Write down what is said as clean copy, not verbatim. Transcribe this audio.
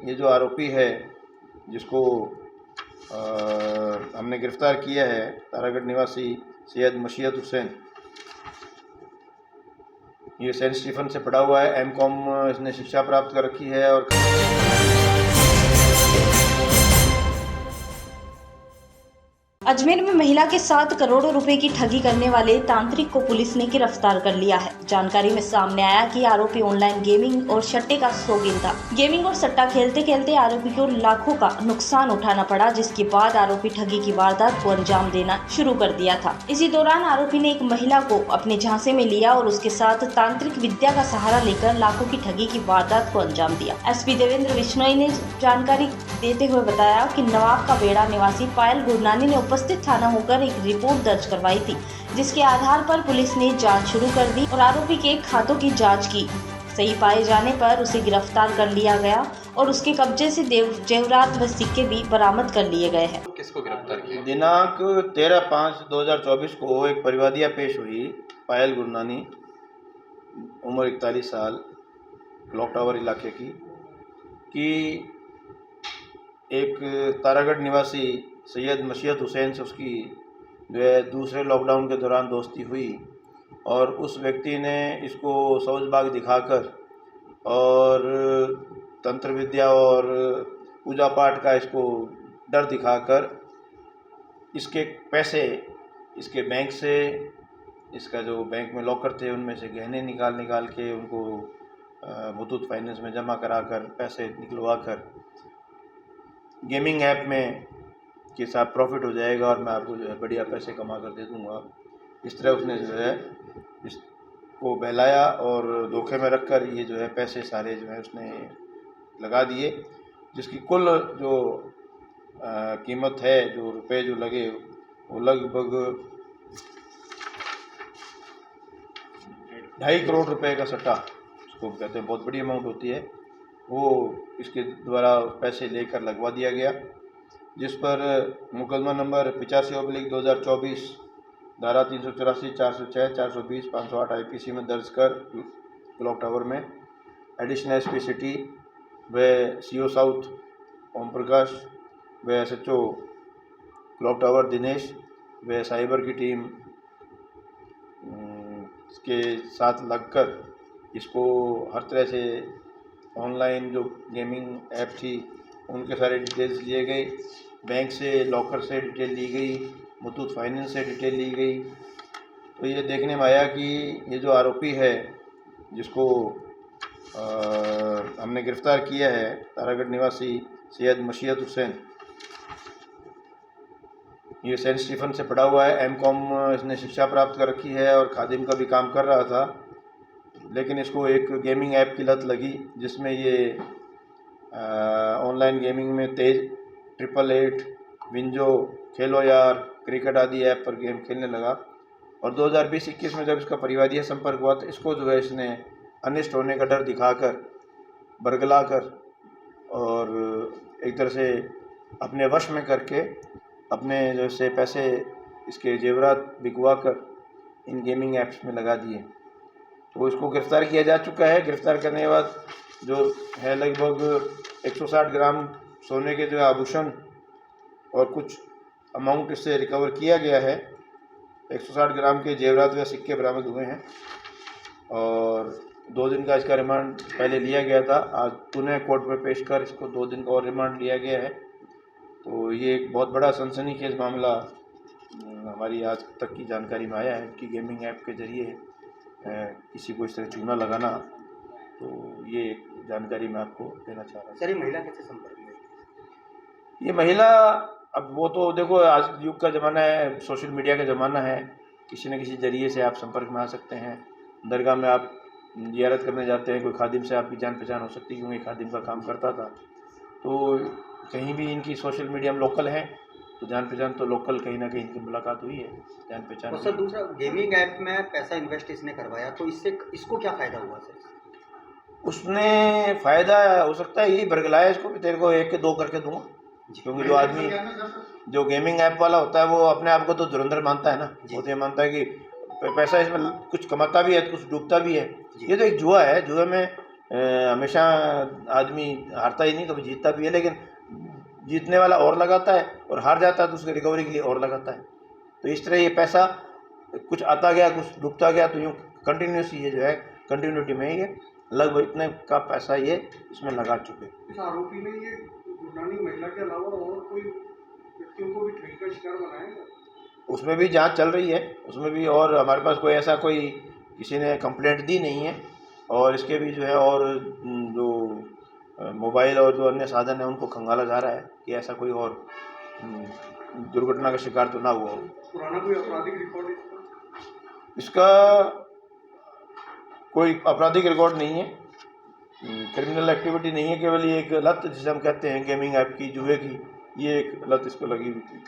ये जो आरोपी है जिसको हमने गिरफ्तार किया है, तारागढ़ निवासी सैयद मशीयत हुसैन, ये सेंट स्टीफन से पढ़ा हुआ है। एमकॉम इसने शिक्षा प्राप्त कर रखी है। और अजमेर में महिला के 7 करोड़ रुपए की ठगी करने वाले तांत्रिक को पुलिस ने गिरफ्तार कर लिया है। जानकारी में सामने आया कि आरोपी ऑनलाइन गेमिंग और सट्टे का शौकीन था। गेमिंग और सट्टा खेलते खेलते आरोपी को लाखों का नुकसान उठाना पड़ा, जिसके बाद आरोपी ठगी की वारदात को अंजाम देना शुरू कर दिया था। इसी दौरान आरोपी ने एक महिला को अपने झांसे में लिया और उसके साथ तांत्रिक विद्या का सहारा लेकर लाखों की ठगी की वारदात को अंजाम दिया। एसपी देवेंद्र बिश्नोई ने जानकारी देते हुए बताया कि नवाब का बेड़ा निवासी पायल गुरनानी ने उपस्थित थाना होकर एक रिपोर्ट दर्ज करवाई थी, जिसके आधार पर पुलिस ने जांच शुरू कर दी और आरोपी के खातों की जांच की। सही पाए जाने पर उसे गिरफ्तार कर लिया गया और उसके कब्जे से जेवरात व सिक्के भी बरामद कर लिए गए हैं। किसको गिरफ्तार किया? दिनांक 13/5/2024 को एक परिवादिया पेश हुई पायल गुरनानी, उम्र 41 साल, क्लॉक टावर इलाके की, कि एक तारागढ़ निवासी सैयद मशीयत हुसैन से उसकी जो है दूसरे लॉकडाउन के दौरान दोस्ती हुई और उस व्यक्ति ने इसको सौजबाग दिखाकर और तंत्र विद्या और पूजा पाठ का इसको डर दिखाकर इसके पैसे इसके बैंक से, इसका जो बैंक में लॉकर थे उनमें से गहने निकाल के उनको मुथूट फाइनेंस में जमा कराकर पैसे निकलवा कर गेमिंग ऐप में कि साहब प्रॉफिट हो जाएगा और मैं आपको जो है बढ़िया पैसे कमा कर दे दूँगा, इस तरह उसने जो है इसको बहलाया और धोखे में रखकर ये जो है पैसे सारे जो है उसने लगा दिए, जिसकी कुल जो कीमत है, जो रुपए जो लगे, वो लगभग 2.5 करोड़ रुपए का सट्टा, उसको कहते हैं, बहुत बड़ी अमाउंट होती है, वो इसके द्वारा पैसे लेकर लगवा दिया गया, जिस पर मुकदमा नंबर 85/2024 धारा 384, 406, 420, 508 IPC में दर्ज कर क्लॉक टावर में एडिशनल SP सिटी व CO साउथ ओम प्रकाश व SHO क्लॉक टावर दिनेश व साइबर की टीम के साथ लगकर इसको हर तरह से ऑनलाइन जो गेमिंग ऐप थी उनके सारे डिटेल्स लिए गए, बैंक से लॉकर से डिटेल ली गई, मुथूट फाइनेंस से डिटेल ली गई। तो ये देखने में आया कि ये जो आरोपी है जिसको हमने गिरफ्तार किया है, तारागढ़ निवासी सैयद मशीयत हुसैन, ये सेंट स्टीफन से पढ़ा हुआ है। एमकॉम इसने शिक्षा प्राप्त कर रखी है और खादिम का भी काम कर रहा था, लेकिन इसको एक गेमिंग ऐप की लत लगी जिसमें ये ऑनलाइन गेमिंग में तेज 888, विंजो, खेलो यार, क्रिकेट आदि ऐप पर गेम खेलने लगा। और 2020-21 में जब इसका परिवादीय संपर्क हुआ तो इसको जो है इसने अनिष्ट होने का डर दिखाकर, बरगला कर और एक तरह से अपने वश में करके अपने जैसे पैसे इसके जेवरात बिकवा कर इन गेमिंग ऐप्स में लगा दिए। तो इसको गिरफ़्तार किया जा चुका है। गिरफ़्तार करने के बाद जो है लगभग 160 ग्राम सोने के जो आभूषण और कुछ अमाउंट इससे रिकवर किया गया है। 160 ग्राम के जेवरात व सिक्के बरामद हुए हैं और 2 दिन का इसका रिमांड पहले लिया गया था। आज पुणे कोर्ट में पेश कर इसको 2 दिन का और रिमांड लिया गया है। तो ये एक बहुत बड़ा सनसनीखेज मामला हमारी आज तक की जानकारी में आया है कि गेमिंग ऐप के ज़रिए किसी को इस तरह चूना लगाना। तो ये एक जानकारी मैं आपको देना चाह रहा हूँ। सर, ये महिला कैसे संपर्क में? ये महिला, अब वो तो देखो आज युग का ज़माना है, सोशल मीडिया का ज़माना है, किसी न किसी ज़रिए से आप संपर्क में आ सकते हैं। दरगाह में आप ज़ियारत करने जाते हैं, कोई खादिम से आपकी जान पहचान हो सकती है क्योंकि खादिम का काम करता था। तो कहीं भी इनकी सोशल मीडिया में लोकल है तो जान पहचान तो लोकल कहीं ना कहीं इनकी मुलाकात हुई है, जान पहचान। और सर दूसरा, गेमिंग ऐप में पैसा इन्वेस्ट इसने करवाया तो इससे इसको क्या फ़ायदा हुआ सर? उसने फ़ायदा हो सकता है यही बरगलाया इसको कि तेरे को 1 के 2 करके दूंगा, क्योंकि जो आदमी जो गेमिंग ऐप वाला होता है वो अपने आप को तो धुरंधर मानता है ना, वो तो ये मानता है कि पैसा इसमें कुछ कमाता भी है कुछ डूबता भी है। ये तो एक जुआ है, जुए में हमेशा आदमी हारता ही नहीं, कभी जीतता भी है, लेकिन जीतने वाला और लगाता है और हार जाता है तो उसकी रिकवरी के लिए और लगाता है। तो इस तरह ये पैसा कुछ आता गया, कुछ डूबता गया, तो यूँ कंटिन्यूस ये जो है कंटिन्यूटी में ये लगभग इतने का पैसा ये इसमें लगा चुके। इस आरोपी ने ये गुरनानी महिला के अलावा और कोई व्यक्तियों को भी ठगी का शिकार बनाया है? उसमें भी जांच चल रही है, उसमें भी, और हमारे पास कोई ऐसा कोई किसी ने कंप्लेंट दी नहीं है। और इसके भी जो है और जो मोबाइल और जो अन्य साधन है उनको खंगाला जा रहा है कि ऐसा कोई और दुर्घटना का शिकार तो ना हुआ हो। पुराना कोई आपराधिक रिकॉर्ड है इसका कोई आपराधिक रिकॉर्ड नहीं है, क्रिमिनल एक्टिविटी नहीं है, केवल ये एक लत जिसे हम कहते हैं गेमिंग ऐप की, जुए की, ये एक लत इसको लगी हुई थी।